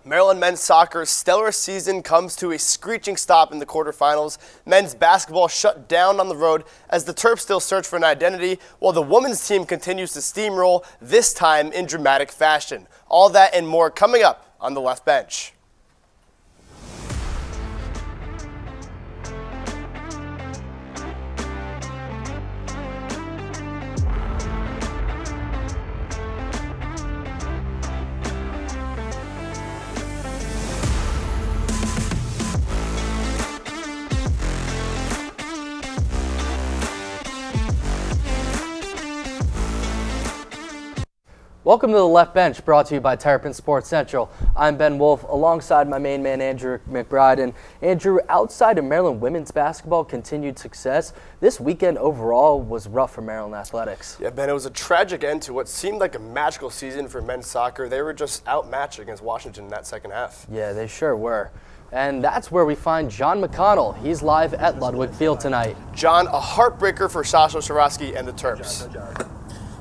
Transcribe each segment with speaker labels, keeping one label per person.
Speaker 1: Maryland men's soccer's stellar season comes to a screeching stop in the quarterfinals. Men's basketball shut down on the road as the Terps still search for an identity, while the women's team continues to steamroll, this time in dramatic fashion. All that and more coming up on the left bench.
Speaker 2: Welcome to the Left Bench, brought to you by Terrapin Sports Central. I'm Ben Wolf, alongside my main man, Andrew McBride. And Andrew, outside of Maryland women's basketball continued success, this weekend overall was rough for Maryland athletics.
Speaker 1: Yeah, Ben, it was a tragic end to what seemed like a magical season for men's soccer. They were just outmatched against Washington in that second half.
Speaker 2: Yeah, they sure were. And that's where we find John McConnell. He's live at Ludwig Field tonight.
Speaker 1: John, a heartbreaker for Sasha Swarovski and the Terps.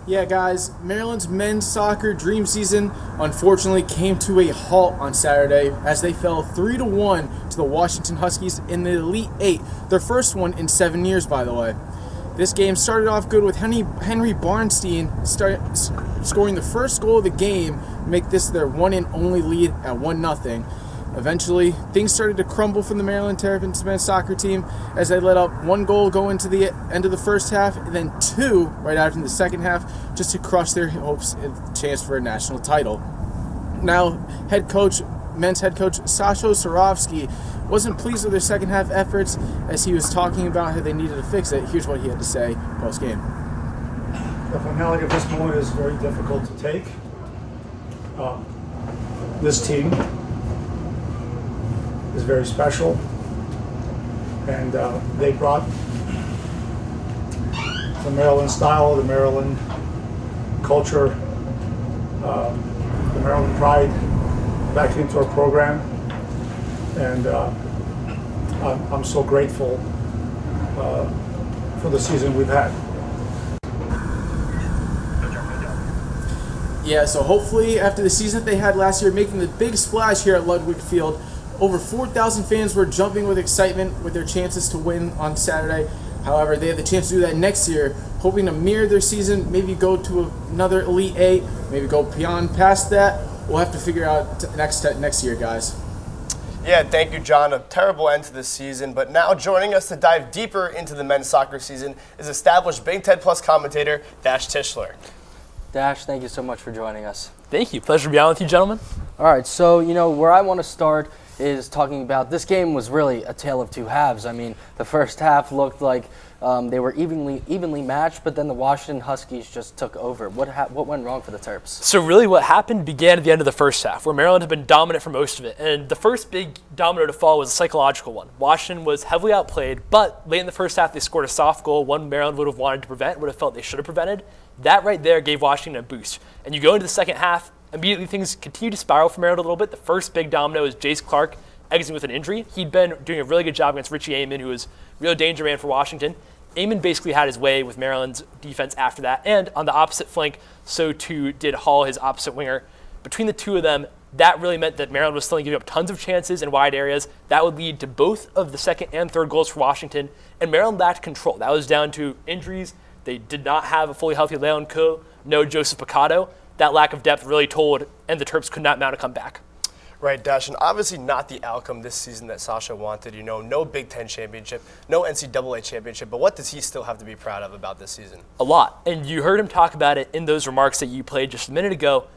Speaker 3: Yeah, guys, Maryland's men's soccer dream season unfortunately came to a halt on Saturday as they fell 3-1 to the Washington Huskies in the Elite Eight, their first one in 7 years, by the way. This game started off good with Henry Barnstein scoring the first goal of the game, make this their one and only lead at 1-0. Eventually, things started to crumble from the Maryland Terrapins men's soccer team as they let up one goal going into the end of the first half, and then two right after in the second half, just to crush their hopes and chance for a national title. Now, men's head coach Sasha Swarovski wasn't pleased with their second half efforts as he was talking about how they needed to fix it. Here's what he had to say post-game.
Speaker 4: The finality of this moment is very difficult to take. This team is very special, and they brought the Maryland style, the Maryland culture, the Maryland pride back into our program, and I'm so grateful for the season we've had.
Speaker 3: Yeah, so hopefully after the season that they had last year, making the big splash here at Ludwig Field, over 4,000 fans were jumping with excitement with their chances to win on Saturday. However, they have the chance to do that next year, hoping to mirror their season, maybe go to another Elite Eight, maybe go beyond past that. We'll have to figure out next year, guys.
Speaker 1: Yeah, thank you, John. A terrible end to the season, but now joining us to dive deeper into the men's soccer season is established Big Ten Plus commentator Dash Tischler.
Speaker 2: Dash, thank you so much for joining us.
Speaker 5: Thank you. Pleasure to be on with you, gentlemen.
Speaker 2: All right, so, where I want to start is talking about this game was really a tale of two halves. I mean, the first half looked like they were evenly matched, but then the Washington Huskies just took over. What went wrong for the Terps?
Speaker 5: So really what happened began at the end of the first half, where Maryland had been dominant for most of it. And the first big domino to fall was a psychological one. Washington was heavily outplayed, but late in the first half they scored a soft goal, one Maryland would have wanted to prevent, would have felt they should have prevented. That right there gave Washington a boost. And you go into the second half, immediately things continue to spiral for Maryland a little bit. The first big domino is Jace Clark exiting with an injury. He'd been doing a really good job against Richie Amon, who was a real danger man for Washington. Amon basically had his way with Maryland's defense after that. And on the opposite flank, so too did Hall, his opposite winger. Between the two of them, that really meant that Maryland was still giving up tons of chances in wide areas. That would lead to both of the second and third goals for Washington. And Maryland lacked control. That was down to injuries. They did not have a fully healthy Leon Ko, no Joseph Picado. That lack of depth really told, and the Terps could not mount a comeback.
Speaker 1: Right, Dash, and obviously not the outcome this season that Sasha wanted. No Big Ten championship, no NCAA championship, but what does he still have to be proud of about this season?
Speaker 5: A lot, and you heard him talk about it in those remarks that you played just a minute ago.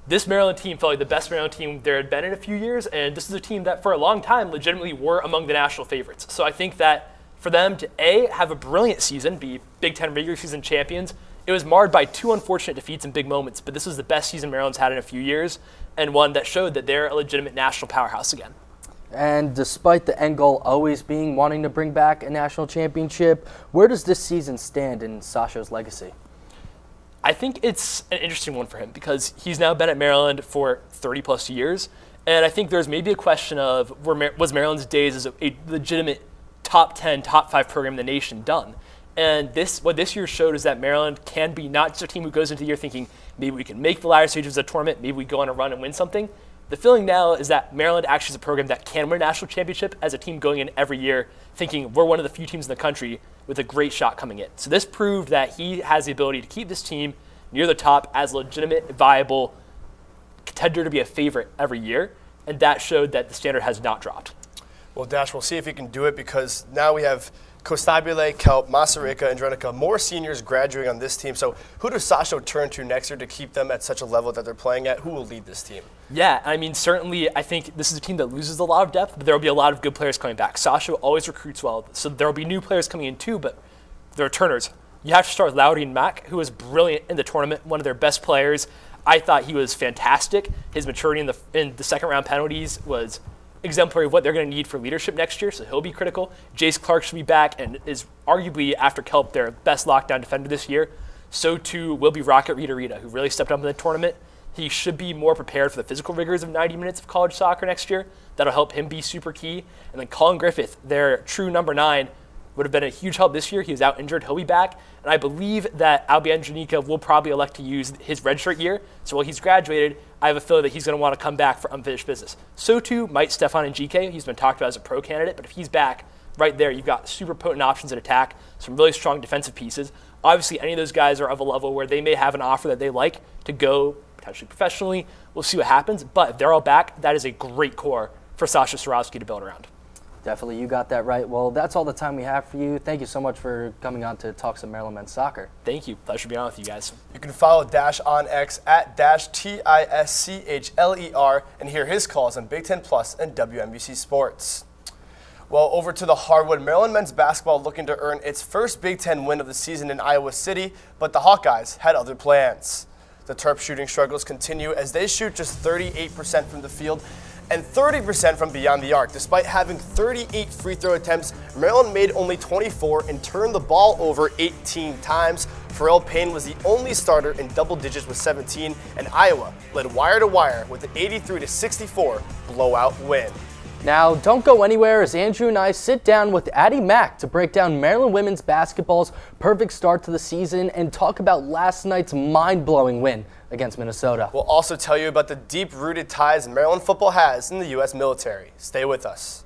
Speaker 5: This Maryland team felt like the best Maryland team there had been in a few years, and this is a team that for a long time legitimately were among the national favorites. So I think that for them to A, have a brilliant season, be Big Ten regular season champions, it was marred by two unfortunate defeats in big moments, but this was the best season Maryland's had in a few years, and one that showed that they're a legitimate national powerhouse again.
Speaker 2: And despite the end goal always being wanting to bring back a national championship, where does this season stand in Sasha's legacy?
Speaker 5: I think it's an interesting one for him because he's now been at Maryland for 30-plus years, and I think there's maybe a question of was Maryland's days as a legitimate top 10, top 5 program in the nation done? And what this year showed is that Maryland can be not just a team who goes into the year thinking maybe we can make the latter stages of the tournament, maybe we go on a run and win something. The feeling now is that Maryland actually is a program that can win a national championship as a team going in every year thinking we're one of the few teams in the country with a great shot coming in. So this proved that he has the ability to keep this team near the top as a legitimate, viable contender to be a favorite every year, and that showed that the standard has not dropped.
Speaker 1: Well, Dash, we'll see if he can do it because now we have Costabile, Kelp, Masarika, and Drenica, more seniors graduating on this team. So who does Sasho turn to next year to keep them at such a level that they're playing at? Who will lead this team?
Speaker 5: Yeah, I mean, certainly I think this is a team that loses a lot of depth, but there will be a lot of good players coming back. Sasho always recruits well, so there will be new players coming in too, but the returners. You have to start with Lowry and Mack, who was brilliant in the tournament, one of their best players. I thought he was fantastic. His maturity in the second round penalties was exemplary of what they're going to need for leadership next year, so he'll be critical. Jace Clark should be back and is arguably, after Kelp, their best lockdown defender this year. So too will be Rocket Rita, who really stepped up in the tournament. He should be more prepared for the physical rigors of 90 minutes of college soccer next year. That'll help him be super key. And then Colin Griffith, their true number 9, would have been a huge help this year. He was out injured. He'll be back. And I believe that Albion Janika will probably elect to use his redshirt year. So while he's graduated, I have a feeling that he's going to want to come back for unfinished business. So too might Stefan and GK. He's been talked about as a pro candidate, but if he's back, right there, you've got super potent options at attack, some really strong defensive pieces. Obviously, any of those guys are of a level where they may have an offer that they like to go potentially professionally. We'll see what happens. But if they're all back, that is a great core for Sasha Sorowski to build around.
Speaker 2: Definitely, you got that right. Well, that's all the time we have for you. Thank you so much for coming on to talk some Maryland men's soccer.
Speaker 5: Thank you. Pleasure being on with you guys.
Speaker 1: You can follow Dash on X at @TISCHLER and hear his calls on Big Ten Plus and WNBC Sports. Well, over to the hardwood. Maryland men's basketball looking to earn its first Big Ten win of the season in Iowa City, but the Hawkeyes had other plans. The Terps shooting struggles continue as they shoot just 38% from the field and 30% from beyond the arc. Despite having 38 free throw attempts, Maryland made only 24 and turned the ball over 18 times. Pharrell Payne was the only starter in double digits with 17, and Iowa led wire to wire with an 83-64 blowout win.
Speaker 2: Now, don't go anywhere as Andrew and I sit down with Addie Mack to break down Maryland women's basketball's perfect start to the season and talk about last night's mind-blowing win against Minnesota.
Speaker 1: We'll also tell you about the deep-rooted ties Maryland football has in the U.S. military. Stay with us.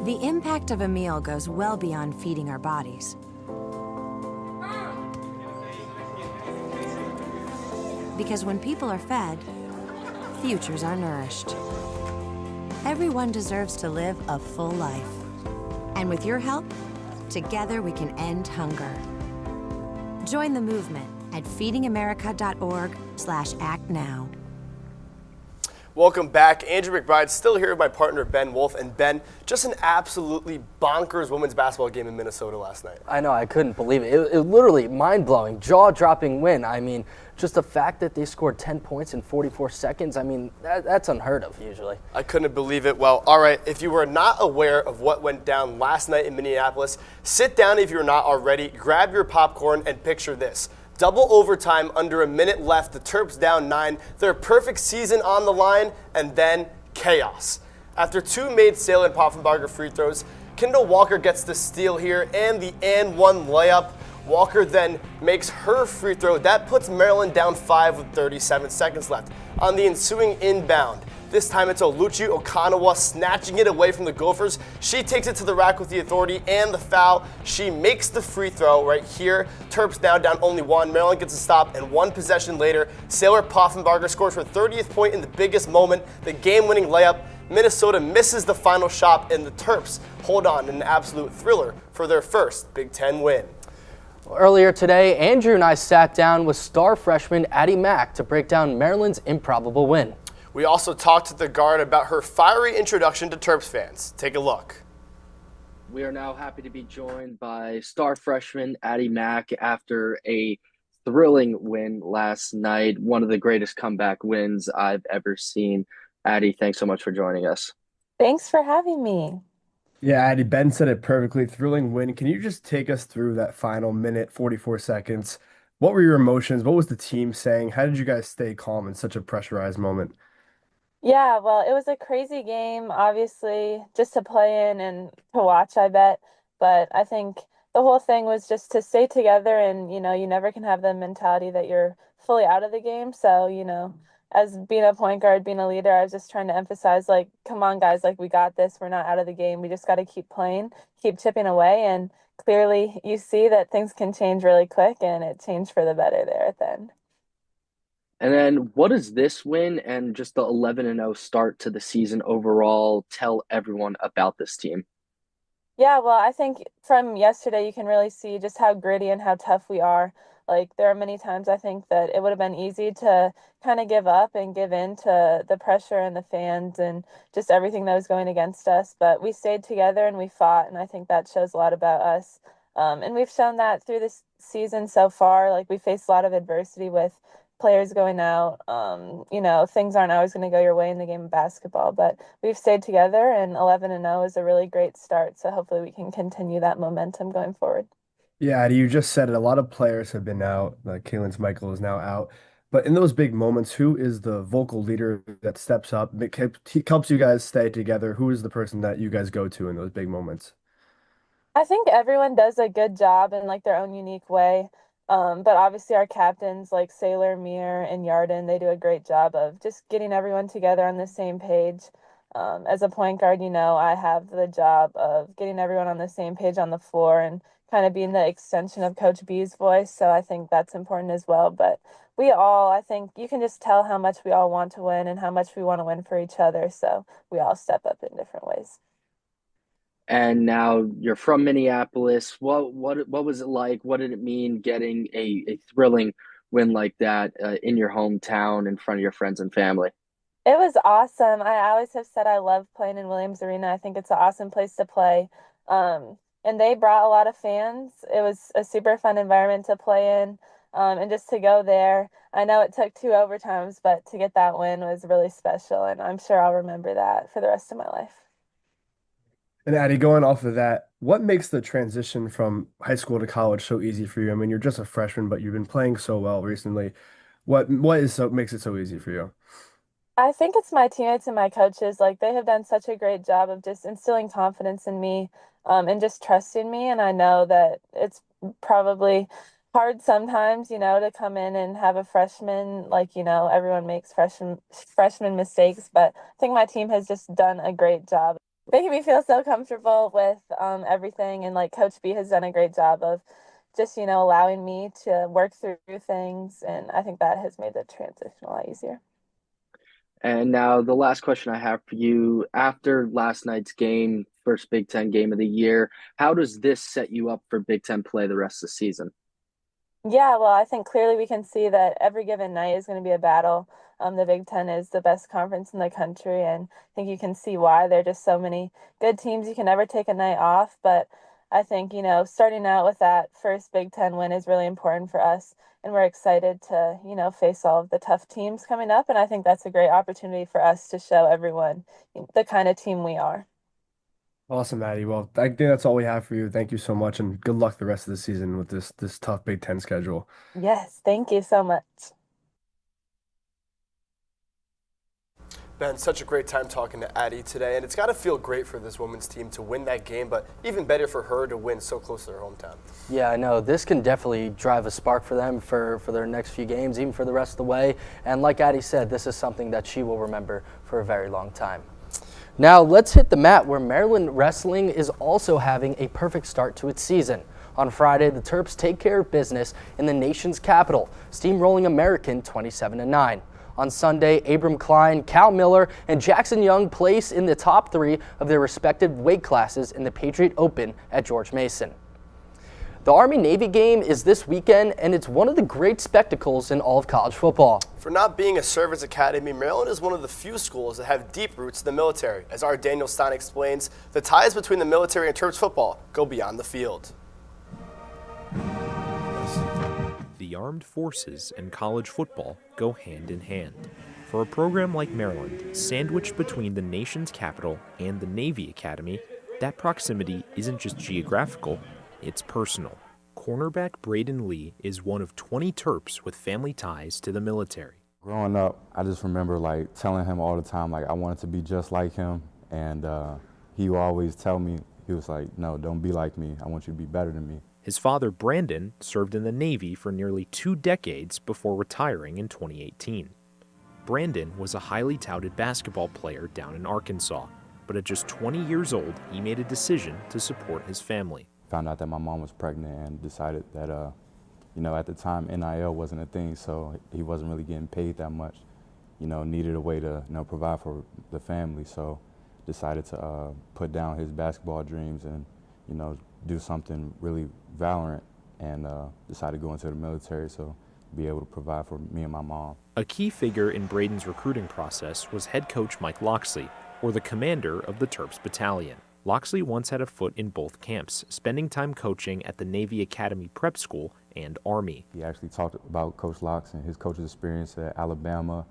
Speaker 6: The impact of a meal goes well beyond feeding our bodies. Because when people are fed, futures are nourished. Everyone deserves to live a full life. And with your help, together we can end hunger. Join the movement at feedingamerica.org/act now.
Speaker 1: Welcome back. Andrew McBride still here with my partner Ben Wolf. And Ben, just an absolutely bonkers women's basketball game in Minnesota last night.
Speaker 2: I know, I couldn't believe it. It literally mind-blowing, jaw-dropping win. I mean, just the fact that they scored 10 points in 44 seconds, I mean, that's unheard of usually.
Speaker 1: I couldn't believe it. Well, all right, if you were not aware of what went down last night in Minneapolis, sit down if you're not already, grab your popcorn, and picture this. Double overtime, under a minute left, the Terps down 9, their perfect season on the line, and then chaos. After 2 made Sale and Poffenbarger free throws, Kendall Walker gets the steal here and the and one layup. Walker then makes her free throw. That puts Maryland down 5 with 37 seconds left. On the ensuing inbound, this time it's Oluchi Okanawa snatching it away from the Gophers. She takes it to the rack with the authority and the foul. She makes the free throw right here. Terps now down only 1. Maryland gets a stop, and 1 possession later, Sailor Poffenbarger scores her 30th point in the biggest moment, the game-winning layup. Minnesota misses the final shot, and the Terps hold on in an absolute thriller for their first Big Ten win.
Speaker 2: Earlier today, Andrew and I sat down with star freshman Addie Mack to break down Maryland's improbable win.
Speaker 1: We also talked to the guard about her fiery introduction to Terps fans. Take a look.
Speaker 2: We are now happy to be joined by star freshman Addie Mack after a thrilling win last night, one of the greatest comeback wins I've ever seen. Addie, thanks so much for joining us.
Speaker 7: Thanks for having me.
Speaker 8: Yeah, Addie, Ben said it perfectly. Thrilling win. Can you just take us through that final minute, 44 seconds? What were your emotions? What was the team saying? How did you guys stay calm in such a pressurized moment?
Speaker 7: Yeah, well, it was a crazy game, obviously, just to play in and to watch, I bet. But I think the whole thing was just to stay together and, you never can have the mentality that you're fully out of the game. So, as being a point guard, being a leader, I was just trying to emphasize, like, come on, guys, like, we got this. We're not out of the game. We just got to keep playing, keep chipping away. And clearly you see that things can change really quick, and it changed for the better there at the end.
Speaker 2: And then what does this win and just the 11-0 start to the season overall tell everyone about this team?
Speaker 7: Yeah, well, I think from yesterday you can really see just how gritty and how tough we are. Like, there are many times I think that it would have been easy to kind of give up and give in to the pressure and the fans and just everything that was going against us. But we stayed together and we fought, and I think that shows a lot about us. And we've shown that through this season so far. Like, we faced a lot of adversity with players going out. Things aren't always going to go your way in the game of basketball, but we've stayed together, and 11-0 is a really great start. So hopefully we can continue that momentum going forward.
Speaker 8: Yeah, Addie, you just said it. A lot of players have been out. Like Kaylin Michael is now out. But in those big moments, who is the vocal leader that steps up, helps you guys stay together? Who is the person that you guys go to in those big moments?
Speaker 7: I think everyone does a good job in like their own unique way. But obviously our captains like Sailor, Mir, and Yarden, they do a great job of just getting everyone together on the same page. As a point guard, I have the job of getting everyone on the same page on the floor and kind of being the extension of Coach B's voice. So I think that's important as well. But I think you can just tell how much we all want to win and how much we want to win for each other. So we all step up in different ways.
Speaker 2: And now you're from Minneapolis. What was it like? What did it mean getting a thrilling win like that in your hometown in front of your friends and family?
Speaker 7: It was awesome. I always have said I love playing in Williams Arena. I think it's an awesome place to play. And they brought a lot of fans. It was a super fun environment to play in. And just to go there, I know it took 2 overtimes, but to get that win was really special. And I'm sure I'll remember that for the rest of my life.
Speaker 8: And Addie, going off of that, what makes the transition from high school to college so easy for you? I mean, you're just a freshman, but you've been playing so well recently. What makes it so easy for you?
Speaker 7: I think it's my teammates and my coaches. Like, they have done such a great job of just instilling confidence in me, and just trusting me. And I know that it's probably hard sometimes, to come in and have a freshman. Like, everyone makes freshman mistakes, but I think my team has just done a great job making me feel so comfortable with everything. And like Coach B has done a great job of just, allowing me to work through things. And I think that has made the transition a lot easier.
Speaker 2: And now the last question I have for you, after last night's game, first Big Ten game of the year, how does this set you up for Big Ten play the rest of the season?
Speaker 7: Yeah, well, I think clearly we can see that every given night is going to be a battle. The Big Ten is the best conference in the country, and I think you can see why. There are just so many good teams. You can never take a night off, but I think, starting out with that first Big Ten win is really important for us, and we're excited to, face all of the tough teams coming up, and I think that's a great opportunity for us to show everyone the kind of team we are.
Speaker 8: Awesome, Addie. Well, I think that's all we have for you. Thank you so much, and good luck the rest of the season with this tough Big Ten schedule.
Speaker 7: Yes, thank you so much.
Speaker 1: Ben, such a great time talking to Addie today, and it's got to feel great for this women's team to win that game, but even better for her to win so close to their hometown.
Speaker 2: Yeah, I know. This can definitely drive a spark for them for their next few games, even for the rest of the way. And like Addie said, this is something that she will remember for a very long time. Now, let's hit the mat where Maryland Wrestling is also having a perfect start to its season. On Friday, the Terps take care of business in the nation's capital, steamrolling American 27-9. On Sunday, Abram Klein, Cal Miller, and Jackson Young place in the top 3 of their respective weight classes in the Patriot Open at George Mason. The Army-Navy game is this weekend, and it's one of the great spectacles in all of college football.
Speaker 1: For not being a service academy, Maryland is one of the few schools that have deep roots in the military. As our Daniel Stein explains, the ties between the military and Terps football go beyond the field.
Speaker 9: The armed forces and college football go hand in hand. For a program like Maryland, sandwiched between the nation's capital and the Navy Academy, that proximity isn't just geographical, it's personal. Cornerback Braden Lee is one of 20 Terps with family ties to the military.
Speaker 10: Growing up, I just remember telling him all the time I wanted to be just like him, and he would always tell me, he was like, no, don't be like me, I want you to be better than me.
Speaker 9: His father, Brandon, served in the Navy for nearly 2 decades before retiring in 2018. Brandon was a highly touted basketball player down in Arkansas, but at just 20 years old, he made a decision to support his family.
Speaker 10: Found out that my mom was pregnant and decided that, at the time NIL wasn't a thing, so he wasn't really getting paid that much. Needed a way to, provide for the family, so decided to put down his basketball dreams and, do something really valiant, and decided to go into the military so be able to provide for me and my mom.
Speaker 9: A key figure in Braden's recruiting process was head coach Mike Loxley, or the commander of the Terps Battalion. Loxley once had a foot in both camps, spending time coaching at the Navy Academy Prep School and Army.
Speaker 10: He actually talked about Coach Lox and his coach's experience at Alabama,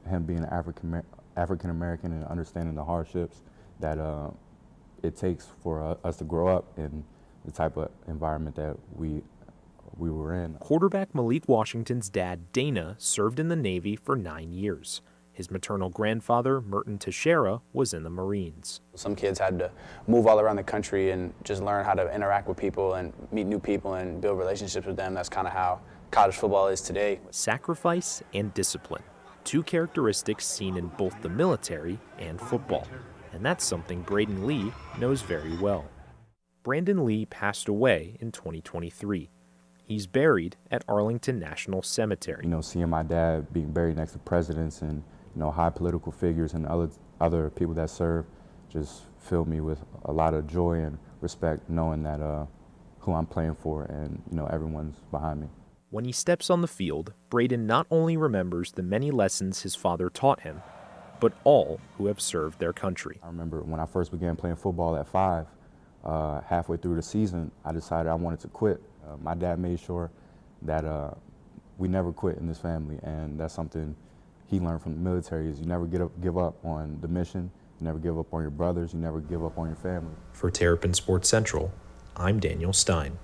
Speaker 10: him being African American and understanding the hardships that it takes for us to grow up in the type of environment that we were in.
Speaker 9: Quarterback Malik Washington's dad, Dana, served in the Navy for 9 years. His maternal grandfather, Merton Teixeira, was in the Marines.
Speaker 11: Some kids had to move all around the country and just learn how to interact with people and meet new people and build relationships with them. That's kind of how college football is today.
Speaker 9: Sacrifice and discipline, 2 characteristics seen in both the military and football. And that's something Braden Lee knows very well. Brandon Lee passed away in 2023. He's buried at Arlington National Cemetery.
Speaker 10: Seeing my dad being buried next to presidents and high political figures and other people that serve just filled me with a lot of joy and respect, knowing that who I'm playing for and everyone's behind me.
Speaker 9: When he steps on the field, Braden not only remembers the many lessons his father taught him, but all who have served their country.
Speaker 10: I remember when I first began playing football at 5, halfway through the season, I decided I wanted to quit. My dad made sure that we never quit in this family, and that's something he learned from the military, is you never give up on the mission, you never give up on your brothers, you never give up on your family.
Speaker 9: For Terrapin Sports Central, I'm Daniel Stein.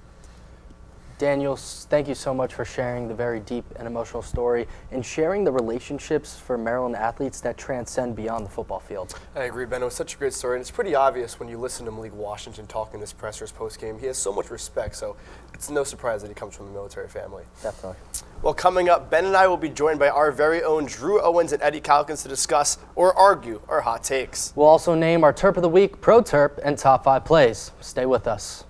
Speaker 2: Daniel, thank you so much for sharing the very deep and emotional story and sharing the relationships for Maryland athletes that transcend beyond the football field.
Speaker 1: I agree, Ben. It was such a great story, and it's pretty obvious when you listen to Malik Washington talk in his pressers post-game. He has so much respect, so it's no surprise that he comes from a military family.
Speaker 2: Definitely.
Speaker 1: Well, coming up, Ben and I will be joined by our very own Drew Owens and Eddie Calkins to discuss or argue our hot takes.
Speaker 2: We'll also name our Terp of the Week, Pro Terp, and Top 5 Plays. Stay with us.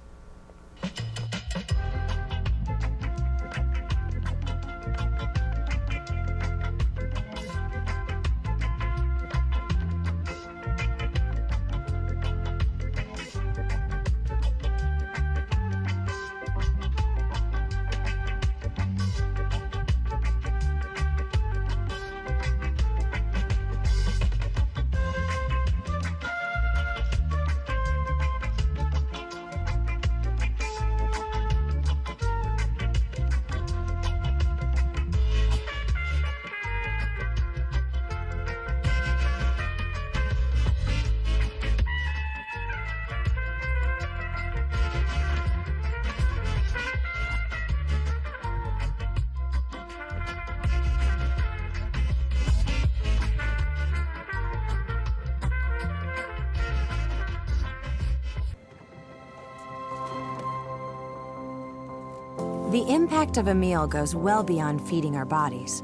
Speaker 6: The impact of a meal goes well beyond feeding our bodies.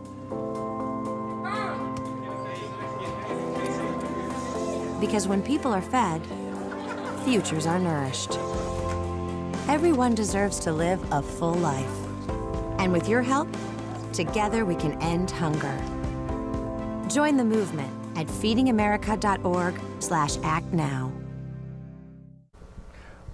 Speaker 6: Because when people are fed, futures are nourished. Everyone deserves to live a full life. And with your help, together we can end hunger. Join the movement at feedingamerica.org/actnow.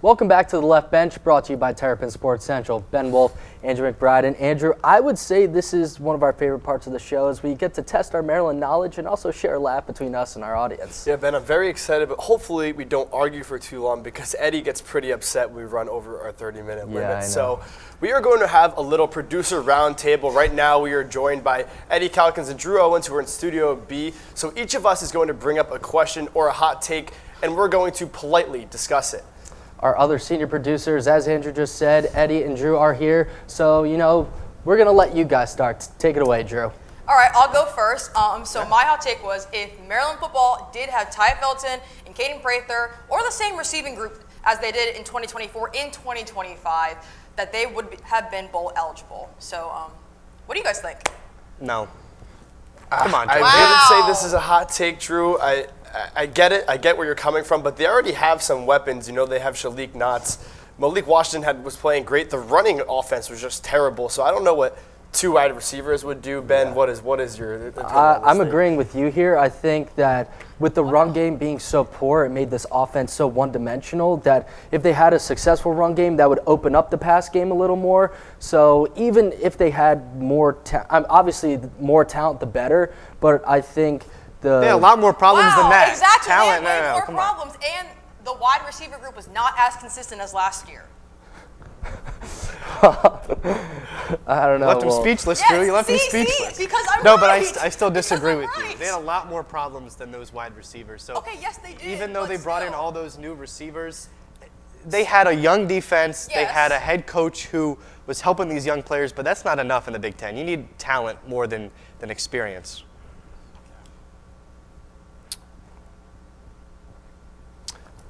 Speaker 2: Welcome back to The Left Bench, brought to you by Terrapin Sports Central. Ben Wolf, Andrew McBride. And Andrew, I would say this is one of our favorite parts of the show as we get to test our Maryland knowledge and also share a laugh between us and our audience.
Speaker 1: Yeah, Ben, I'm very excited, but hopefully we don't argue for too long because Eddie gets pretty upset when we run over our 30-minute limit.
Speaker 2: I know.
Speaker 1: So we are going to have a little producer roundtable. Right now we are joined by Eddie Calkins and Drew Owens, who are in Studio B. So each of us is going to bring up a question or a hot take, and we're going to politely discuss it.
Speaker 2: Our other senior producers, as Andrew just said, Eddie and Drew are here. So, we're going to let you guys start. Take it away, Drew.
Speaker 12: All right, I'll go first. So my hot take was if Maryland football did have Ty Felton and Caden Prather or the same receiving group as they did in 2024 in 2025, that they would have been bowl eligible. So what do you guys think?
Speaker 13: No. Come on, Drew.
Speaker 1: I wouldn't say this is a hot take, Drew. I get it. I get where you're coming from, but they already have some weapons. They have Shalik Knotts. Malik Washington was playing great. The running offense was just terrible. So I don't know what two wide receivers would do. Ben, what is your opinion on this
Speaker 2: I'm
Speaker 1: thing?
Speaker 2: agreeing with you here. I think that with the run game being so poor, it made this offense so one-dimensional that if they had a successful run game, that would open up the pass game a little more. So even if they had more obviously more talent, the better. But I think
Speaker 13: they had a lot more problems than that.
Speaker 12: Exactly.
Speaker 13: Talent,
Speaker 12: They had way more
Speaker 13: come on.
Speaker 12: problems, and the wide receiver group was not as consistent as last year.
Speaker 2: I don't know.
Speaker 13: You left him speechless, Drew. You left him speechless.
Speaker 12: Because I'm
Speaker 13: No,
Speaker 12: right.
Speaker 13: but I still disagree with
Speaker 12: right.
Speaker 13: you. They had a lot more problems than those wide receivers. So
Speaker 12: Okay, yes, they did.
Speaker 13: even though
Speaker 12: but
Speaker 13: they brought in
Speaker 12: still.
Speaker 13: all those new receivers, they had a young defense. They
Speaker 12: Yes.
Speaker 13: had a head coach who was helping these young players, but that's not enough in the Big Ten. You need talent more than experience.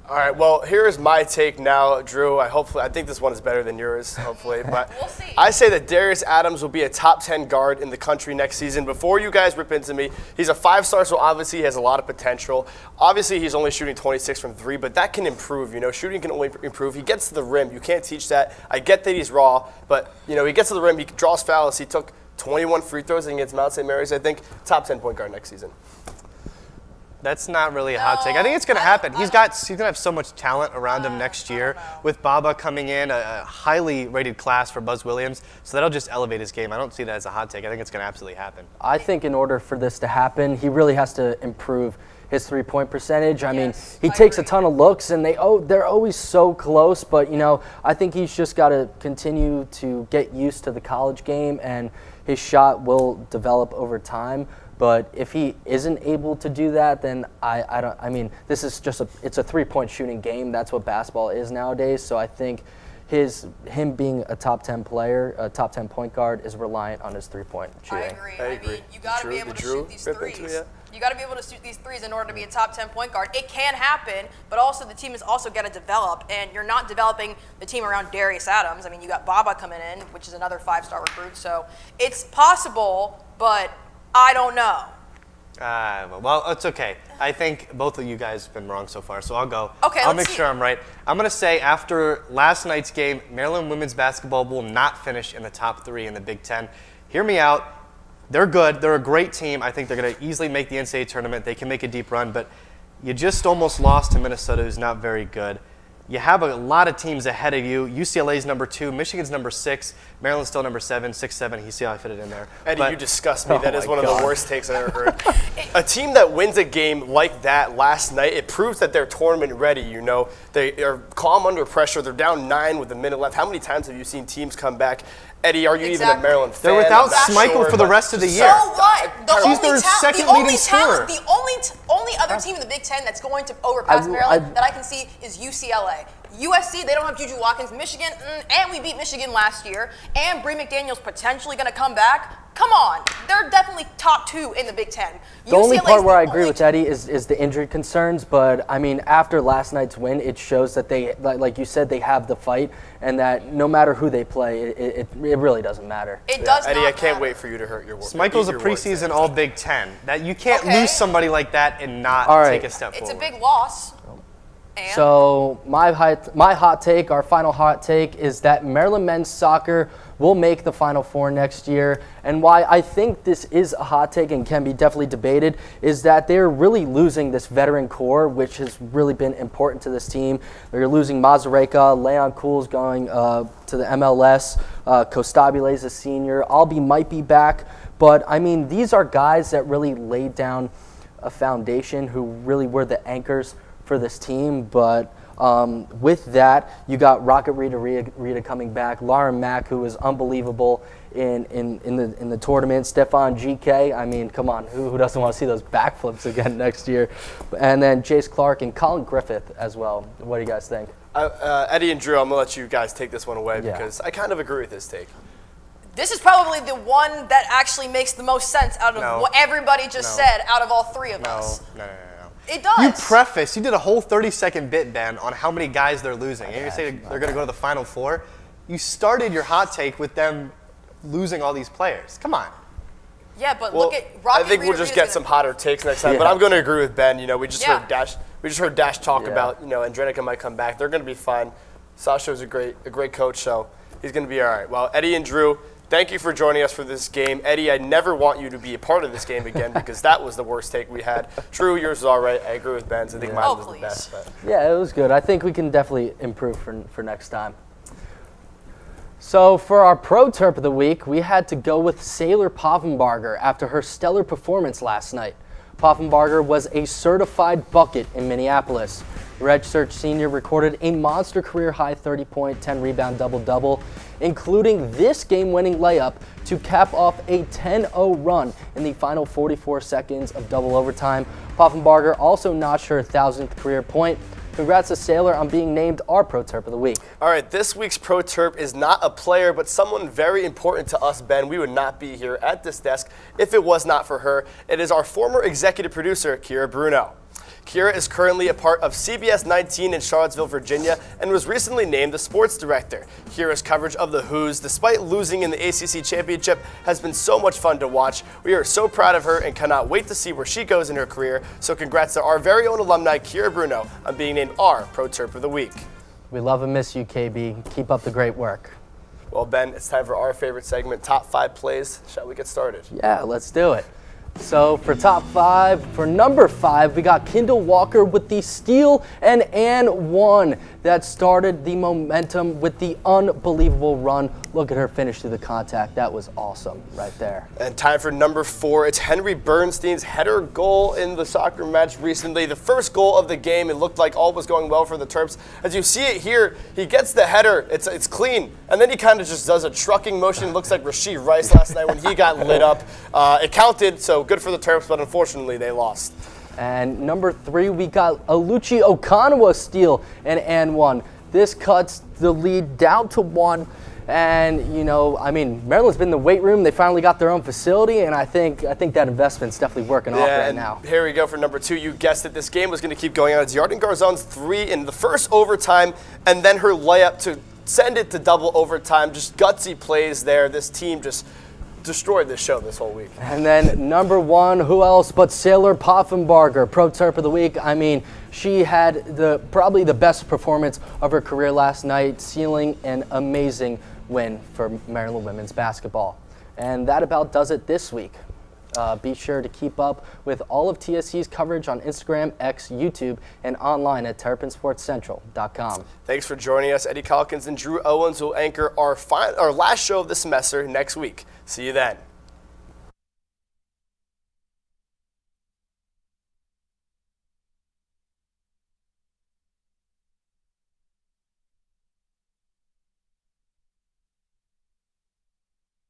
Speaker 1: All right, well, here is my take now, Drew. I think this one is better than yours, hopefully. But
Speaker 12: We'll see.
Speaker 1: I say that Darius Adams will be a top 10 guard in the country next season. Before you guys rip into me, he's a 5-star, so obviously he has a lot of potential. Obviously, he's only shooting 26 from 3, but that can improve. Shooting can only improve. He gets to the rim. You can't teach that. I get that he's raw, but, he gets to the rim. He draws fouls. He took 21 free throws against Mount St. Mary's. I think top 10 point guard next season.
Speaker 13: That's not really a hot take. I think it's going to happen. He's going to have so much talent around him next year with Baba coming in, a highly rated class for Buzz Williams. So that'll just elevate his game. I don't see that as a hot take. I think it's going to absolutely happen.
Speaker 2: I think in order for this to happen, he really has to improve his three-point percentage. I mean, he takes a ton of looks, and they're always so close. But, I think he's just got to continue to get used to the college game, and his shot will develop over time. But if he isn't able to do that, then this is just it's a three-point shooting game. That's what basketball is nowadays. So I think him being a top 10 player, a top 10 point guard, is reliant on his three-point shooting.
Speaker 12: I agree. Mean, you got to be able to shoot these threes. You got to be able to shoot these threes in order to be a top 10 point guard. It can happen, but also the team has also got to develop, and you're not developing the team around Darius Adams. I mean, you got Baba coming in, which is another 5-star recruit. So it's possible, but I don't know.
Speaker 13: Well, it's okay. I think both of you guys have been wrong so far, so I'll go.
Speaker 12: Okay,
Speaker 13: I'll make sure I'm right. I'm going to say after last night's game, Maryland women's basketball will not finish in the top 3 in the Big Ten. Hear me out. They're good. They're a great team. I think they're going to easily make the NCAA tournament. They can make a deep run, but you just almost lost to Minnesota, who's not very good. You have a lot of teams ahead of you. UCLA's number 2, Michigan's number 6, Maryland's still number 7, 6-7. You see how I fit it in there.
Speaker 1: Eddie, you disgust me. That is one of the worst takes I've ever heard. A team that wins a game like that last night, it proves that they're tournament ready. They are calm under pressure. They're down 9 with a minute left. How many times have you seen teams come back? Eddie, are you even a Maryland fan?
Speaker 13: They're without Schmeichel for the rest of the year.
Speaker 12: So what?
Speaker 13: She's their second leading scorer.
Speaker 12: The only other team in the Big Ten that's going to overpass Maryland that I can see is UCLA. USC, they don't have Juju Watkins. Michigan, and we beat Michigan last year. And Bree McDaniel's potentially going to come back. Come on. They're definitely top 2 in the Big Ten.
Speaker 2: The only part where I agree with Eddie is the injury concerns. But, I mean, after last night's win, it shows that they, like you said, they have the fight. And that no matter who they play, it really doesn't matter.
Speaker 12: It does
Speaker 1: Eddie,
Speaker 12: not
Speaker 1: I can't
Speaker 12: matter.
Speaker 1: wait for you to hurt your words.
Speaker 13: Michael's a preseason All Big Ten. That you can't lose somebody like that and not take a step forward.
Speaker 12: It's a big loss. And?
Speaker 2: So my hot take, our final hot take, is that Maryland men's soccer will make the Final Four next year. And why I think this is a hot take and can be definitely debated is that they're really losing this veteran core, which has really been important to this team. They're losing Mazureka, Leon Kuhl's going to the MLS, Costabile's a senior, Albee might be back. But, I mean, these are guys that really laid down a foundation who really were the anchors for this team. But with that, you got Rocket Rita coming back, Lauren Mack, who was unbelievable in the tournament, Stefan GK. I mean, come on, who doesn't want to see those backflips again next year? And then Jace Clark and Colin Griffith as well. What do you guys think?
Speaker 1: Eddie and Drew, I'm going to let you guys take this one away because I kind of agree with this take.
Speaker 12: This is probably the one that actually makes the most sense out of what everybody just said out of all 3 of us.
Speaker 13: No.
Speaker 12: It does.
Speaker 13: You did a whole 30-second bit, Ben, on how many guys they're losing. And you say they're going to go to the Final Four. You started your hot take with them losing all these players. Come on.
Speaker 12: Yeah, but look at Rocket.
Speaker 1: I think we'll just get some hotter takes next time. But I'm going to agree with Ben. You know, we just heard Dash talk about, Andrenica might come back. They're going to be fine. Sasha's a great coach, so he's going to be all right. Well, Eddie and Drew, thank you for joining us for this game. Eddie, I never want you to be a part of this game again because that was the worst take we had. Drew, yours is all right. I agree with Ben's. I think mine was the best. But.
Speaker 2: Yeah, it was good. I think we can definitely improve for next time. So for our Pro Terp of the week, we had to go with Sailor Poffenbarger after her stellar performance last night. Poffenbarger was a certified bucket in Minneapolis. The redshirt senior recorded a monster career-high 30-point, 10-rebound double-double, including this game-winning layup to cap off a 10-0 run in the final 44 seconds of double overtime. Poffenbarger also notched her 1,000th career point. Congrats to Sailor on being named our Pro Terp of the week.
Speaker 1: All right, this week's Pro Terp is not a player, but someone very important to us, Ben. We would not be here at this desk if it was not for her. It is our former executive producer, Kira Bruno. Kira is currently a part of CBS 19 in Charlottesville, Virginia, and was recently named the sports director. Kira's coverage of the Who's, despite losing in the ACC championship, has been so much fun to watch. We are so proud of her and cannot wait to see where she goes in her career. So congrats to our very own alumni, Kira Bruno, on being named our Pro Terp of the Week.
Speaker 2: We love and miss you, KB. Keep up the great work.
Speaker 1: Well, Ben, it's time for our favorite segment, Top 5 Plays. Shall we get started?
Speaker 2: Yeah, let's do it. So for top 5, for number 5, we got Kendall Walker with the steal and one that started the momentum with the unbelievable run. Look at her finish through the contact. That was awesome right there.
Speaker 1: And time for number 4. It's Henry Bernstein's header goal in the soccer match recently. The first goal of the game. It looked like all was going well for the Terps. As you see it here, he gets the header. It's clean. And then he kind of just does a trucking motion. It looks like Rasheed Rice last night when he got lit up. It counted, so good for the Terps, but unfortunately they lost.
Speaker 2: And number 3, we got Aluchi Okanawa steal and one. This cuts the lead down to 1. And, Maryland's been in the weight room. They finally got their own facility, and I think that investment's definitely working off right now.
Speaker 1: Here we go for number 2. You guessed it. This game was going to keep going on. It's Yarden Garzon's 3 in the first overtime, and then her layup to send it to double overtime. Just gutsy plays there. This team just destroyed this show this whole week.
Speaker 2: And then number 1, who else but Sailor Poffenbarger, Pro Terp of the Week. I mean, she had probably the best performance of her career last night, sealing an amazing win for Maryland women's basketball. And that about does it this week. Be sure to keep up with all of TSC's coverage on Instagram, X, YouTube, and online at TerrapinSportsCentral.com.
Speaker 1: Thanks for joining us. Eddie Calkins and Drew Owens will anchor our last show of the semester next week. See you then.